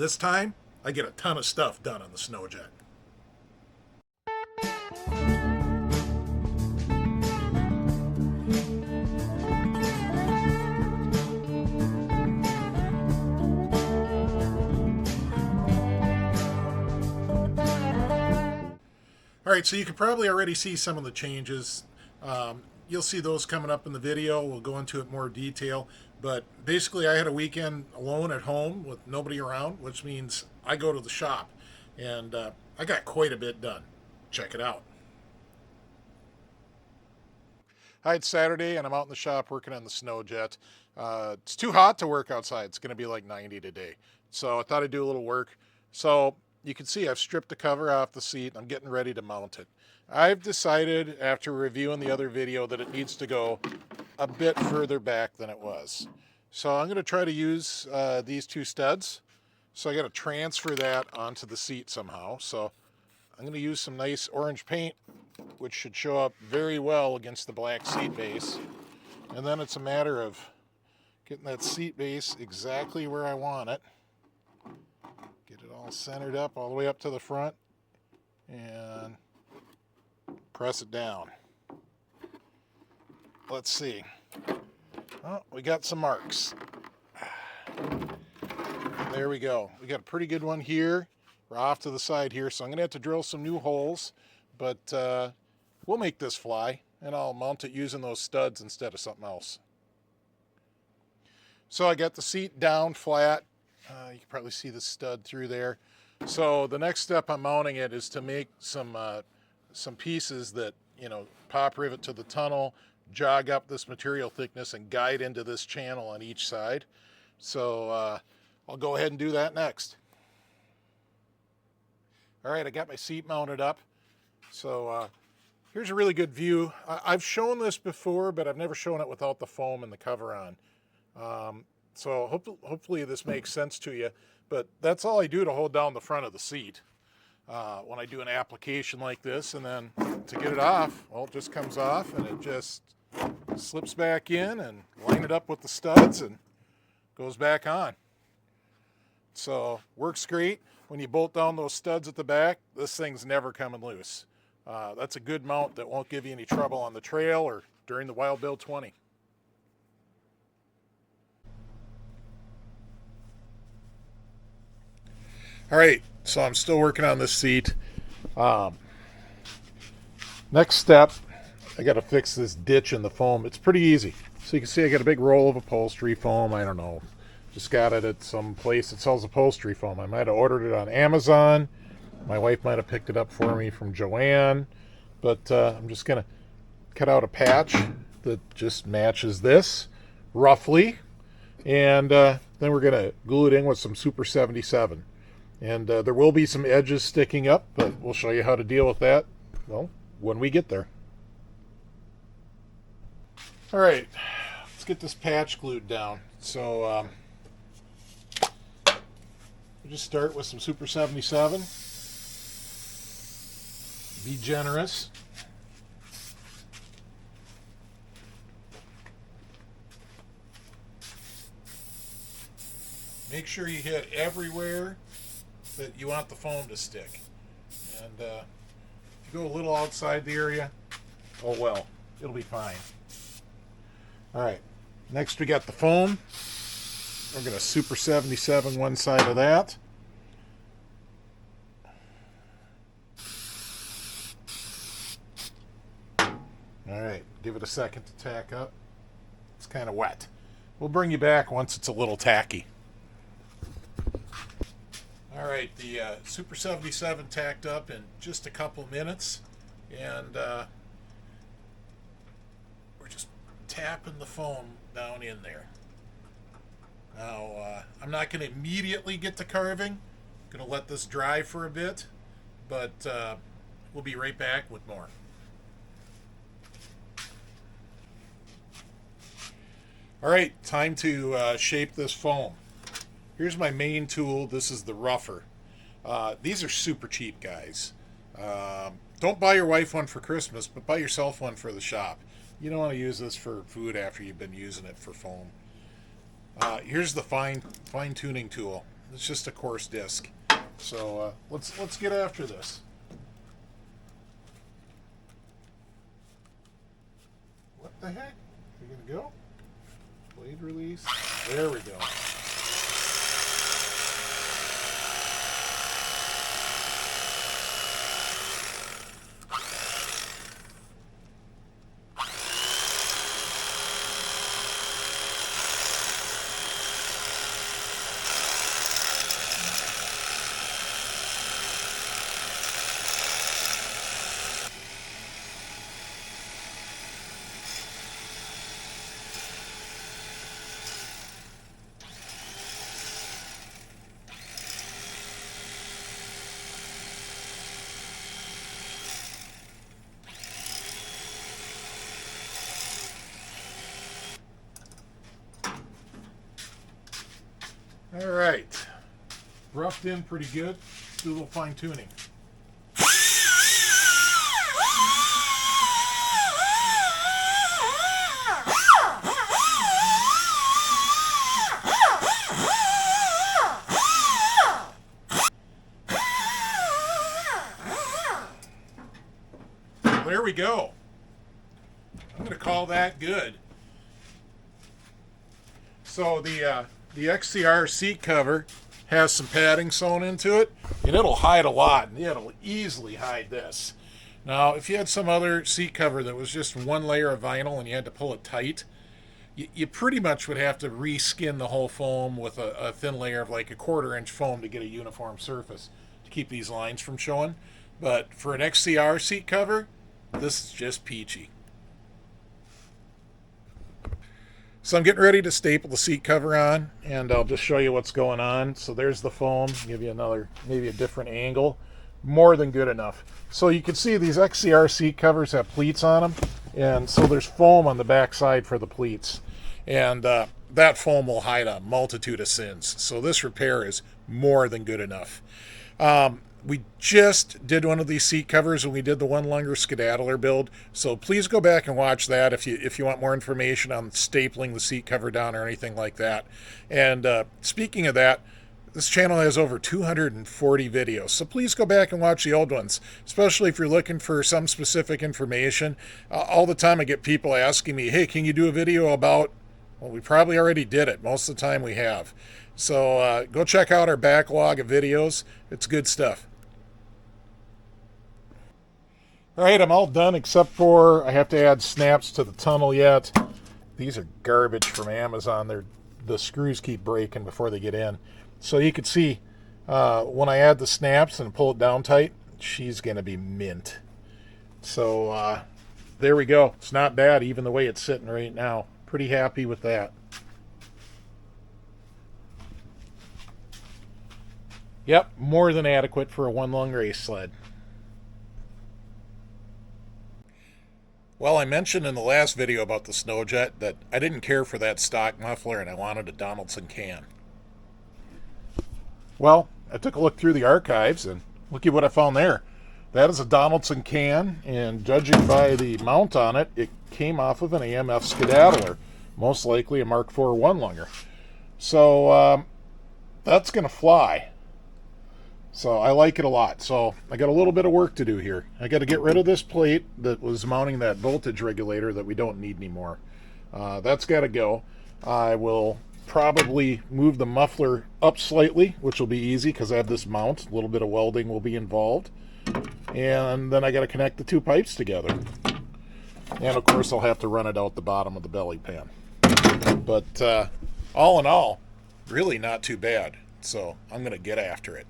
This time, I get a ton of stuff done on the Sno Jet. All right, so you can probably already see some of the changes. You'll see those coming up in the video. We'll go into it more detail. But basically, I had a weekend alone at home with nobody around, which means I go to the shop. And I got quite a bit done. Check it out. Hi, it's Saturday, and I'm out in the shop working on the Sno Jet. It's too hot to work outside. It's going to be like 90 today. So I thought I'd do a little work. So you can see I've stripped the cover off the seat. I'm getting ready to mount it. I've decided after reviewing the other video that it needs to go a bit further back than it was. So I'm going to try to use these two studs. So I got to transfer that onto the seat somehow. So I'm going to use some nice orange paint, which should show up very well against the black seat base. And then it's a matter of getting that seat base exactly where I want it. Get it all centered up all the way up to the front and press it down. Let's see. Oh, we got some marks. There we go. We got a pretty good one here. We're off to the side here, so I'm going to have to drill some new holes, but we'll make this fly, and I'll mount it using those studs instead of something else. So I got the seat down flat. You can probably see the stud through there. So the next step on mounting it is to make some pieces that, pop rivet to the tunnel, jog up this material thickness, and guide into this channel on each side. So I'll go ahead and do that next. All right, I got my seat mounted up. So here's a really good view. I've shown this before, but I've never shown it without the foam and the cover on. So hopefully this makes sense to you. But that's all I do to hold down the front of the seat when I do an application like this. And then to get it off, well, it just comes off and it just slips back in and line it up with the studs and goes back on. So works great. When you bolt down those studs at the back, this thing's never coming loose. That's a good mount that won't give you any trouble on the trail or during the Wild Bill 20. All right, so I'm still working on this seat. Next step, I got to fix this ditch in the foam. It's pretty easy. So you can see I got a big roll of upholstery foam. I don't know, just got it at some place that sells upholstery foam. I might have ordered it on Amazon. My wife might have picked it up for me from Joanne. But I'm just going to cut out a patch that just matches this roughly. And then we're going to glue it in with some Super 77. And there will be some edges sticking up, but we'll show you how to deal with that, well, when we get there. All right, let's get this patch glued down. So we just start with some Super 77. Be generous. Make sure you hit everywhere that you want the foam to stick. And if you go a little outside the area, oh well, it'll be fine. All right, next we got the foam. We're going to Super 77 one side of that. All right, give it a second to tack up. It's kind of wet. We'll bring you back once it's a little tacky. All right, the Super 77 tacked up in just a couple minutes, and we're just tapping the foam down in there. Now, I'm not going to immediately get to carving. I'm going to let this dry for a bit, but we'll be right back with more. All right, time to shape this foam. Here's my main tool. This is the rougher. These are super cheap, guys. Don't buy your wife one for Christmas, but buy yourself one for the shop. You don't want to use this for food after you've been using it for foam. Here's the fine tuning tool. It's just a coarse disc. So let's get after this. What the heck? Are you gonna go? Blade release. There we go. All right, roughed in pretty good. Do a little fine tuning. There we go. I'm going to call that good. So the XCR seat cover has some padding sewn into it, and it'll hide a lot, and it'll easily hide this. Now, if you had some other seat cover that was just one layer of vinyl and you had to pull it tight, you pretty much would have to reskin the whole foam with a thin layer of like a 1/4-inch foam to get a uniform surface to keep these lines from showing. But for an XCR seat cover, this is just peachy. So I'm getting ready to staple the seat cover on, and I'll just show you what's going on. So there's the foam, give you another, maybe a different angle. More than good enough. So you can see these XCR seat covers have pleats on them, and so there's foam on the back side for the pleats. And that foam will hide a multitude of sins. So this repair is more than good enough. We just did one of these seat covers when we did the one longer skedaddler build, so please go back and watch that if you want more information on stapling the seat cover down or anything like that. And speaking of that, this channel has over 240 videos, so please go back and watch the old ones, especially if you're looking for some specific information. All the time I get people asking me, hey, can you do a video about, well, we probably already did it. Most of the time we have. So go check out our backlog of videos. It's good stuff. All right, I'm all done except for I have to add snaps to the tunnel yet. These are garbage from Amazon. The screws keep breaking before they get in. So you can see when I add the snaps and pull it down tight, she's going to be mint. So there we go. It's not bad even the way it's sitting right now. Pretty happy with that. Yep, more than adequate for a one lung race sled. Well, I mentioned in the last video about the Sno Jet that I didn't care for that stock muffler and I wanted a Donaldson can. Well, I took a look through the archives and look at what I found there. That is a Donaldson can, and judging by the mount on it, it came off of an AMF skedaddler, most likely a Mark IV one-lunger. So that's going to fly. So I like it a lot. So I got a little bit of work to do here. I got to get rid of this plate that was mounting that voltage regulator that we don't need anymore. That's got to go. I will probably move the muffler up slightly, which will be easy because I have this mount. A little bit of welding will be involved. And then I got to connect the two pipes together. And of course I'll have to run it out the bottom of the belly pan. But all in all, really not too bad. So I'm going to get after it.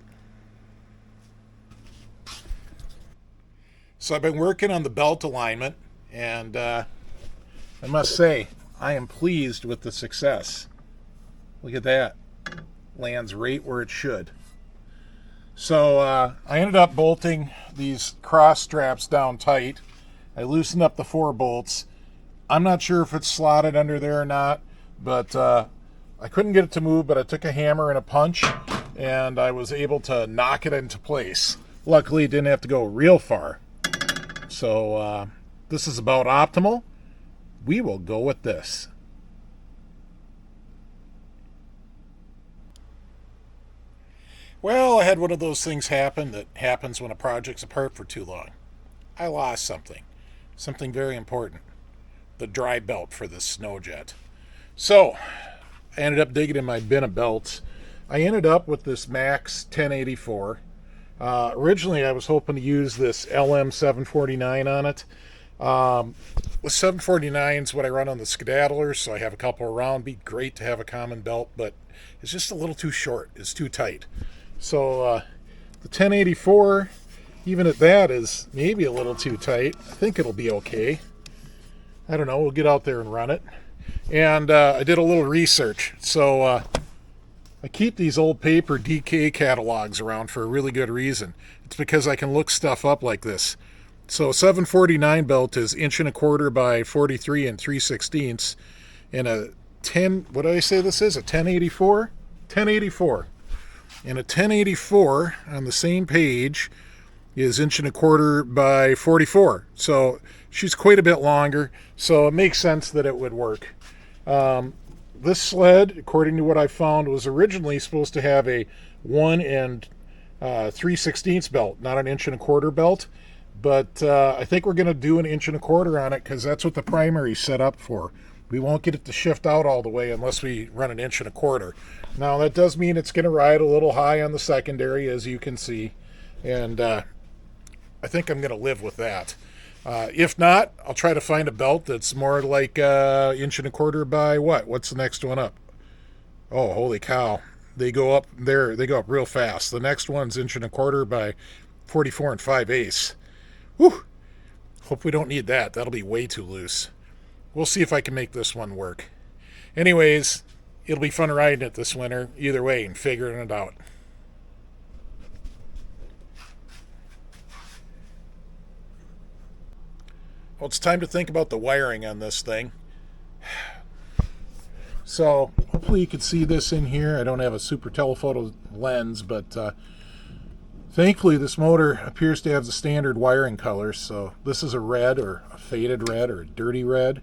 So I've been working on the belt alignment, and I must say, I am pleased with the success. Look at that. Lands right where it should. So I ended up bolting these cross straps down tight. I loosened up the 4 bolts. I'm not sure if it's slotted under there or not, but I couldn't get it to move, but I took a hammer and a punch, and I was able to knock it into place. Luckily, it didn't have to go real far. So this is about optimal. We will go with this. Well, I had one of those things happen that happens when a project's apart for too long. I lost something very important, the dry belt for this Sno Jet. So, I ended up digging in my bin of belts. I ended up with this Max 1084. Originally, I was hoping to use this LM 749 on it. With 749s, what I run on the skedaddlers, so I have a couple around. Be great to have a common belt, but it's just a little too short. It's too tight. So the 1084, even at that, is maybe a little too tight. I think it'll be okay. I don't know. We'll get out there and run it. And I did a little research. So I keep these old paper DK catalogs around for a really good reason. It's because I can look stuff up like this. So 749 belt is 1.25" by 43 3/16, and a 10. What did I say this is? A 1084. 1084. And a 1084 on the same page is 1.25" by 44. So she's quite a bit longer. So it makes sense that it would work. This sled, according to what I found, was originally supposed to have a 1 3/16 belt, not an 1.25" belt. But I think we're going to do an 1.25" on it because that's what the primary's set up for. We won't get it to shift out all the way unless we run an 1.25". Now that does mean it's going to ride a little high on the secondary, as you can see, and I think I'm going to live with that. If not, I'll try to find a belt that's more like 1.25" by what? What's the next one up? Oh, holy cow! They go up there. They go up real fast. The next one's 1.25" by 44 5/8. Whew! Hope we don't need that. That'll be way too loose. We'll see if I can make this one work. Anyways, it'll be fun riding it this winter, either way, and figuring it out. Well, it's time to think about the wiring on this thing. So, hopefully you can see this in here. I don't have a super telephoto lens, but thankfully this motor appears to have the standard wiring colors. So this is a red, or a faded red, or a dirty red.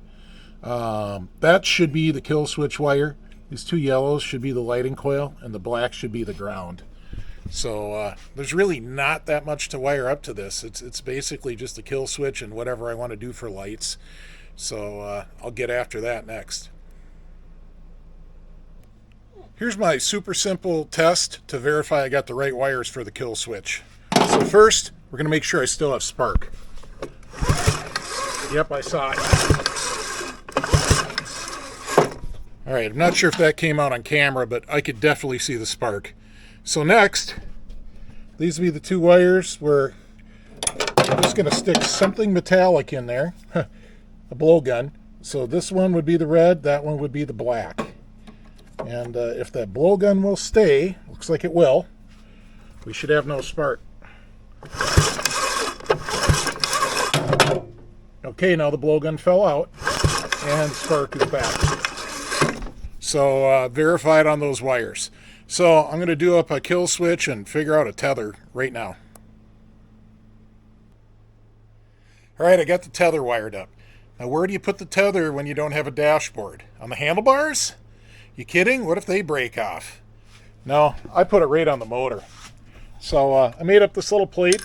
That should be the kill switch wire. These two yellows should be the lighting coil, and the black should be the ground. So there's really not that much to wire up to this. It's basically just a kill switch and whatever I want to do for lights. So I'll get after that next. Here's my super simple test to verify I got the right wires for the kill switch. So first, we're going to make sure I still have spark. Yep, I saw it. Alright, I'm not sure if that came out on camera, but I could definitely see the spark. So next, these will be the two wires where I'm just going to stick something metallic in there, a blowgun. So this one would be the red, that one would be the black. And if that blowgun will stay, looks like it will, we should have no spark. Okay, now the blowgun fell out, and spark is back. So verified on those wires. So I'm going to do up a kill switch and figure out a tether right now. Alright, I got the tether wired up. Now where do you put the tether when you don't have a dashboard? On the handlebars? You kidding? What if they break off? No, I put it right on the motor. So I made up this little plate.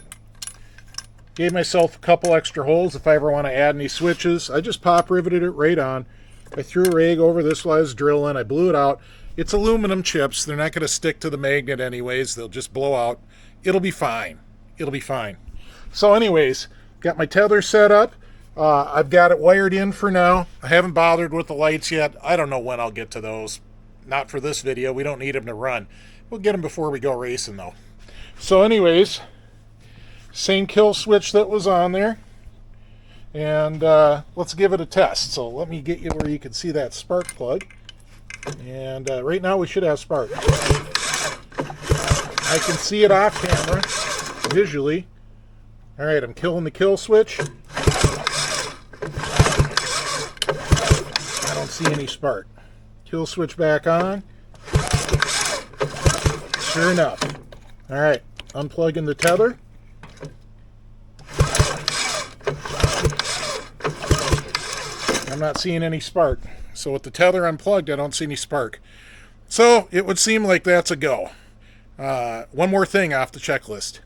Gave myself a couple extra holes if I ever want to add any switches. I just pop riveted it right on. I threw a rag over this while I was drilling. I blew it out. It's aluminum chips. They're not going to stick to the magnet anyways. They'll just blow out. It'll be fine. It'll be fine. So anyways, got my tether set up. I've got it wired in for now. I haven't bothered with the lights yet. I don't know when I'll get to those. Not for this video. We don't need them to run. We'll get them before we go racing though. So anyways, same kill switch that was on there. And let's give it a test. So let me get you where you can see that spark plug. And right now we should have spark. I can see it off camera, visually. Alright, I'm killing the kill switch. I don't see any spark. Kill switch back on. Sure enough. Alright, unplugging the tether. I'm not seeing any spark. So with the tether unplugged, I don't see any spark. So it would seem like that's a go. One more thing off the checklist.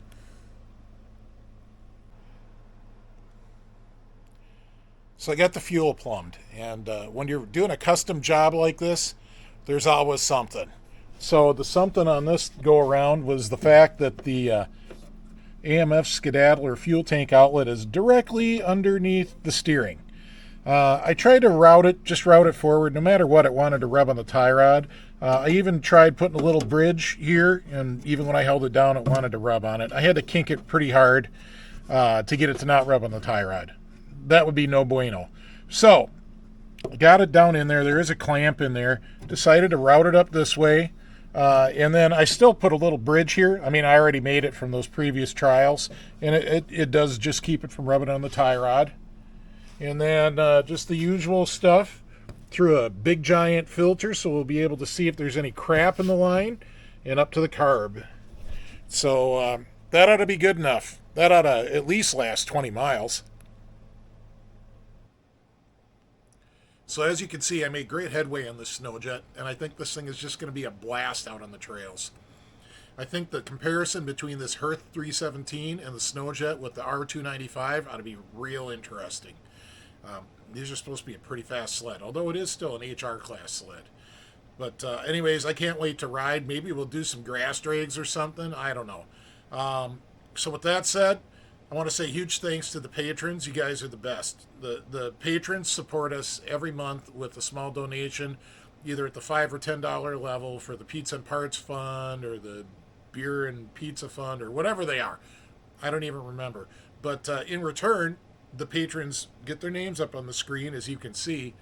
So I got the fuel plumbed, and when you're doing a custom job like this, there's always something. So the something on this go around was the fact that the AMF skedaddle or fuel tank outlet is directly underneath the steering. I tried to route it forward, no matter what it wanted to rub on the tie rod. I even tried putting a little bridge here, and even when I held it down, it wanted to rub on it. I had to kink it pretty hard to get it to not rub on the tie rod. That would be no bueno. So, I got it down in there. There is a clamp in there. Decided to route it up this way. And then I still put a little bridge here. I mean, I already made it from those previous trials, and it does just keep it from rubbing on the tie rod. And then just the usual stuff through a big giant filter, so we'll be able to see if there's any crap in the line, and up to the carb. So that ought to be good enough. That ought to at least last 20 miles. So as you can see, I made great headway on this Sno Jet, and I think this thing is just going to be a blast out on the trails. I think the comparison between this Hearth 317 and the Sno Jet with the R295 ought to be real interesting. These are supposed to be a pretty fast sled, although it is still an HR class sled. But anyways, I can't wait to ride. Maybe we'll do some grass drags or something. I don't know. So with that said, I want to say huge thanks to the patrons. You guys are the best. The patrons support us every month with a small donation, either at the $5 or $10 level for the Pizza and Parts Fund or the Beer and Pizza Fund or whatever they are. I don't even remember. But in return, the patrons get their names up on the screen, as you can see,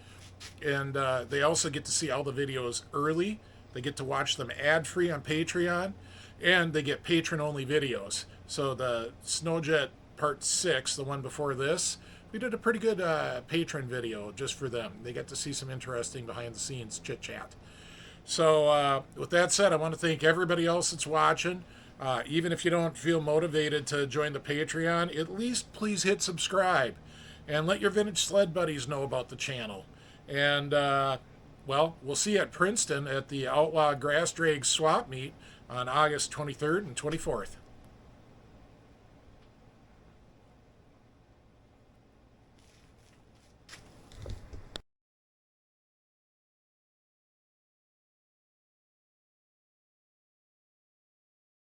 and they also get to see all the videos early. They get to watch them ad-free on Patreon, and they get patron-only videos. So the Sno Jet Part 6, the one before this, we did a pretty good patron video just for them. They got to see some interesting behind-the-scenes chit-chat. So with that said, I want to thank everybody else that's watching. Even if you don't feel motivated to join the Patreon, at least please hit subscribe and let your vintage sled buddies know about the channel. And, well, we'll see you at Princeton at the Outlaw Grass Drag Swap Meet on August 23rd and 24th.